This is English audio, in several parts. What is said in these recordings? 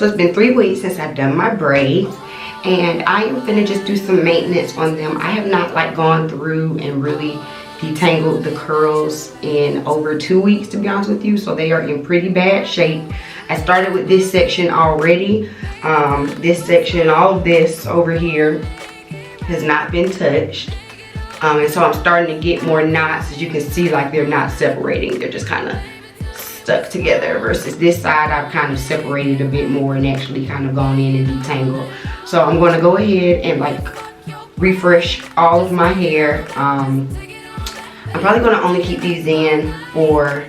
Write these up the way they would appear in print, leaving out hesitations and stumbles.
So it's been 3 weeks since I've done my braids, and I am finna just do some maintenance on them. I have not like gone through and really detangled the curls in over 2 weeks, to be honest with you. So they are in pretty bad shape. I started with this section already. This section, all of this over here has not been touched. And so I'm starting to get more knots. As you can see, like they're not separating. They're just kind of stuck together, versus this side I've kind of separated a bit more and actually kind of gone in and detangled. So I'm going to go ahead and like refresh all of my hair. I'm probably going to only keep these in for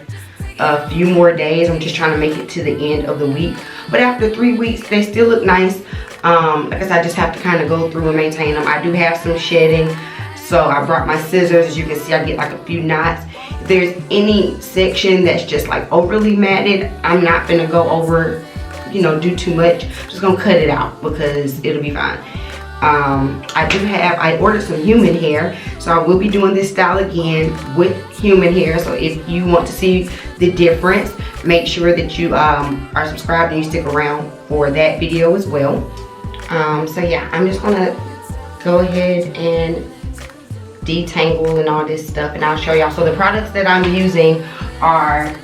a few more days. I'm just trying to make it to the end of the week. But after 3 weeks, they still look nice. Like I said, I just have to kind of go through and maintain them. I do have some shedding, so I brought my scissors. As you can see, I get like a few knots. If there's any section that's just like overly matted, I'm not gonna go over, you know, do too much. I'm just gonna cut it out because it'll be fine. I ordered some human hair, so I will be doing this style again with human hair. So if you want to see the difference, make sure that you are subscribed and you stick around for that video as well. So yeah, I'm just gonna go ahead and detangle and all this stuff, and I'll show y'all. So the products that I'm using are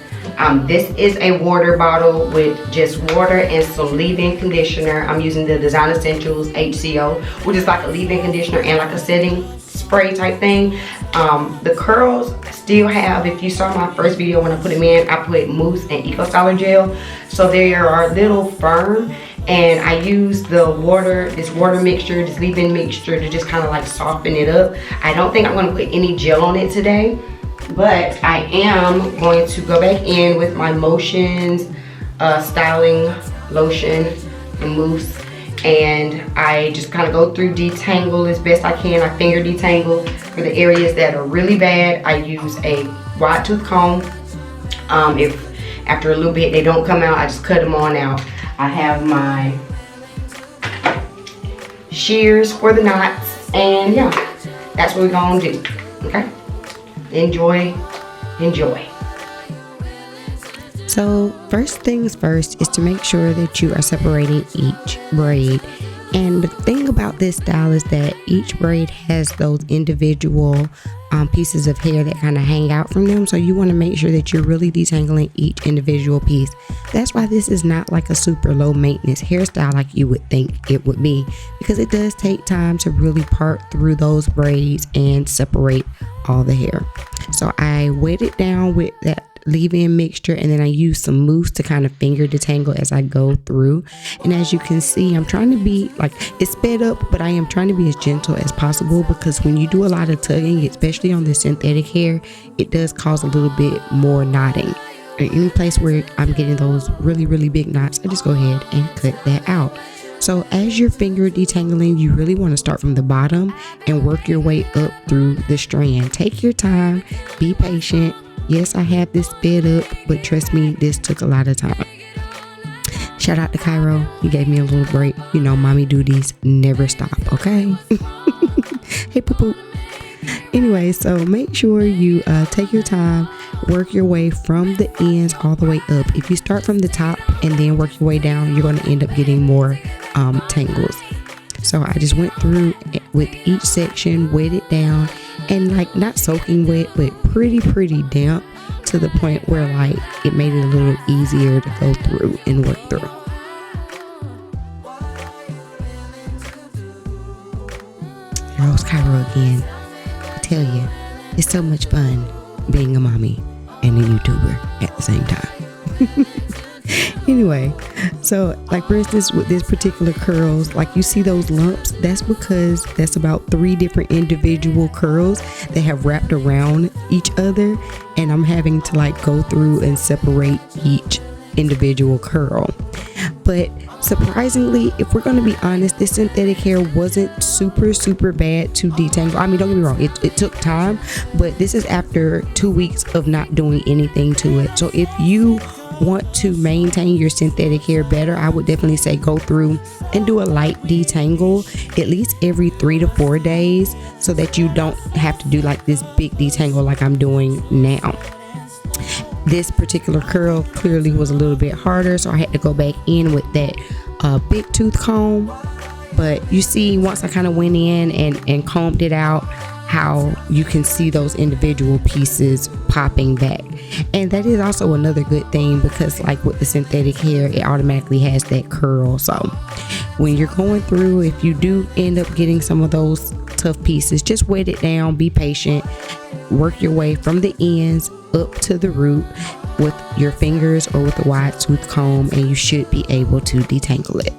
this is a water bottle with just water and some leave-in conditioner. I'm using the Design Essentials HCO, which is like a leave-in conditioner and like a setting spray type thing. The curls still have, if you saw my first video when I put them in, I put mousse and eco styler gel, so they are a little firm. And I use the water, this water mixture, this leave-in mixture, to just kind of like soften it up. I don't think I'm going to put any gel on it today, but I am going to go back in with my Motions styling lotion and mousse, and I just kind of go through, detangle as best I can. I finger detangle. For the areas that are really bad, I use a wide tooth comb. If after a little bit they don't come out, I just cut them on out. I have my shears for the knots, and yeah, that's what we're gonna do. Okay, enjoy. So first things first is to make sure that you are separating each braid. And the thing about this style is that each braid has those individual pieces of hair that kind of hang out from them. So you want to make sure that you're really detangling each individual piece. That's why this is not like a super low maintenance hairstyle like you would think it would be, because it does take time to really part through those braids and separate all the hair. So I wet it down with that leave-in mixture, and then I use some mousse to kind of finger detangle as I go through. And as you can see, I'm trying to be like, it's sped up, but I am trying to be as gentle as possible, because when you do a lot of tugging, especially on the synthetic hair, it does cause a little bit more knotting. And any place where I'm getting those really big knots, I just go ahead and cut that out. So as you're finger detangling, you really want to start from the bottom and work your way up through the strand. Take your time, be patient. Yes, I have this sped up, but trust me, this took a lot of time. Shout out to Cairo. He gave me a little break. You know, mommy duties never stop, okay? Hey, poo-poo. Anyway, so make sure you take your time, work your way from the ends all the way up. If you start from the top and then work your way down, you're going to end up getting more tangles. So I just went through with each section, wet it down, and like not soaking wet, but pretty damp, to the point where like it made it a little easier to go through and work through. There goes Cairo again. I tell you, it's so much fun being a mommy and a YouTuber at the same time. Anyway, so like for instance with this particular curls, like you see those lumps, that's because that's about 3 different individual curls that have wrapped around each other, and I'm having to like go through and separate each individual curl. But surprisingly, if we're going to be honest, this synthetic hair wasn't super bad to detangle. I mean, don't get me wrong, it took time, but this is after 2 weeks of not doing anything to it. So if you want to maintain your synthetic hair better, I would definitely say go through and do a light detangle at least every 3 to 4 days, so that you don't have to do like this big detangle like I'm doing now. This particular curl clearly was a little bit harder, so I had to go back in with that big tooth comb, but you see once I kind of went in and combed it out, how you can see those individual pieces popping back. And that is also another good thing, because like with the synthetic hair, it automatically has that curl. So when you're going through, if you do end up getting some of those tough pieces, just wet it down, be patient, work your way from the ends up to the root with your fingers or with a wide tooth comb, and you should be able to detangle it.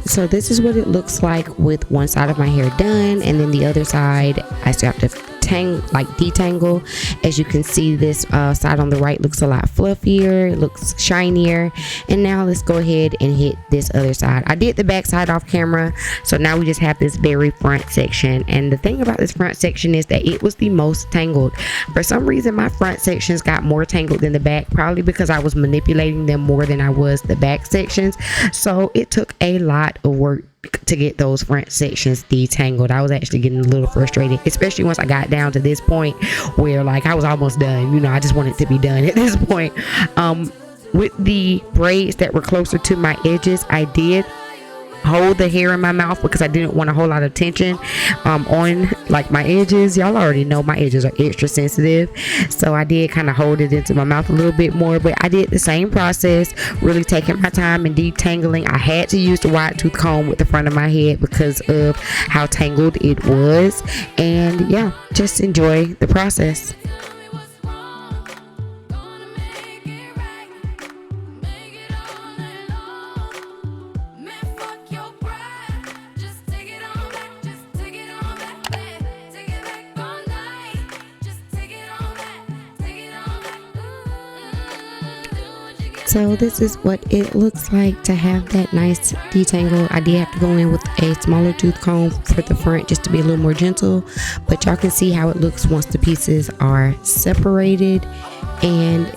So this is what it looks like with one side of my hair done, and then the other side I still have to detangle. As you can see, this side on the right looks a lot fluffier, it looks shinier. And now let's go ahead and hit this other side. I did the back side off camera, so now we just have this very front section. And the thing about this front section is that it was the most tangled. For some reason my front sections got more tangled than the back, probably because I was manipulating them more than I was the back sections. So it took a lot of work to get those front sections detangled. I was actually getting a little frustrated, especially once I got down to this point where like I was almost done. You know, I just wanted to be done at this point. With the braids that were closer to my edges, I did hold the hair in my mouth because I didn't want a whole lot of tension on like my edges. Y'all already know my edges are extra sensitive, so I did kind of hold it into my mouth a little bit more. But I did the same process, really taking my time and detangling. I had to use the wide tooth comb with the front of my head because of how tangled it was. And yeah, just enjoy the process. So this is what it looks like to have that nice detangle. I did have to go in with a smaller tooth comb for the front just to be a little more gentle, but y'all can see how it looks once the pieces are separated. And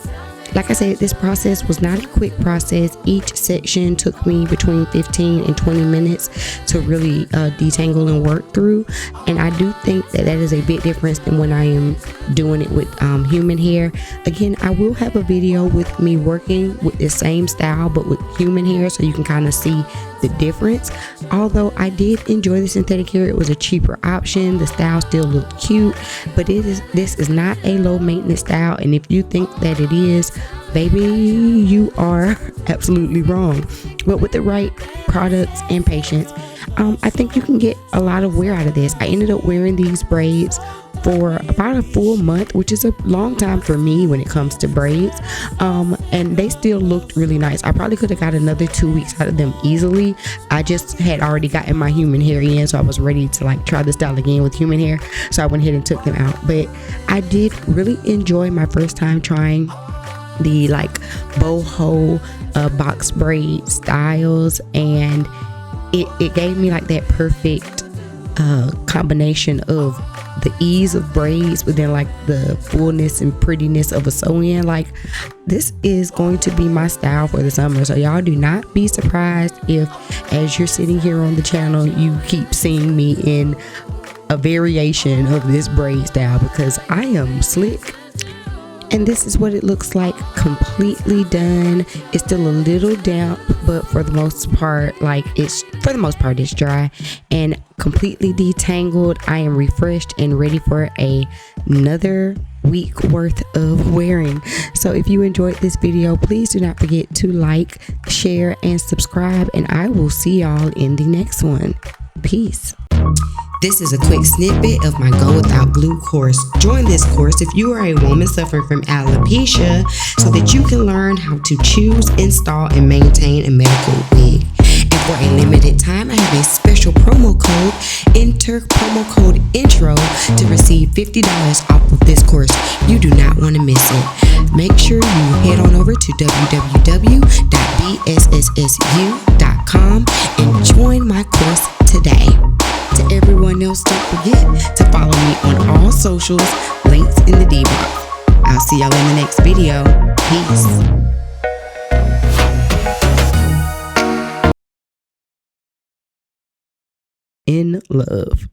like I said, this process was not a quick process. Each section took me between 15 and 20 minutes to really detangle and work through. And I do think that that is a bit different than when I am doing it with human hair. Again, I will have a video with me working with the same style but with human hair, so you can kind of see the difference. Although I did enjoy the synthetic hair, it was a cheaper option. The style still looked cute, but this is not a low maintenance style, and if you think that it is, baby, you are absolutely wrong. But with the right products and patience, I think you can get a lot of wear out of this. I ended up wearing these braids for about a full month, which is a long time for me when it comes to braids, and they still looked really nice. I probably could have got another 2 weeks out of them easily. I just had already gotten my human hair in, so I was ready to like try the style again with human hair, so I went ahead and took them out. But I did really enjoy my first time trying the like boho box braid styles, and it gave me like that perfect combination of the ease of braids within like the fullness and prettiness of a sew-in. Like, this is going to be my style for the summer, so y'all do not be surprised if as you're sitting here on the channel you keep seeing me in a variation of this braid style, because I am slick. And this is what it looks like completely done. It's still a little damp, but for the most part it's dry and completely detangled. I am refreshed and ready for another week worth of wearing. So if you enjoyed this video, please do not forget to like, share, and subscribe, and I will see y'all in the next one. Peace. This is a quick snippet of my Go Without Glue course. Join this course if you are a woman suffering from alopecia, so that you can learn how to choose, install, and maintain a medical wig. And for a limited time, I have a special promo code. Enter promo code INTRO to receive $50 off of this course. You do not want to miss it. Make sure you head on over to www.bsssU.com and join my course today. To everyone else, don't forget to follow me on all socials, links in the D box. I'll see y'all in the next video. Peace. In love.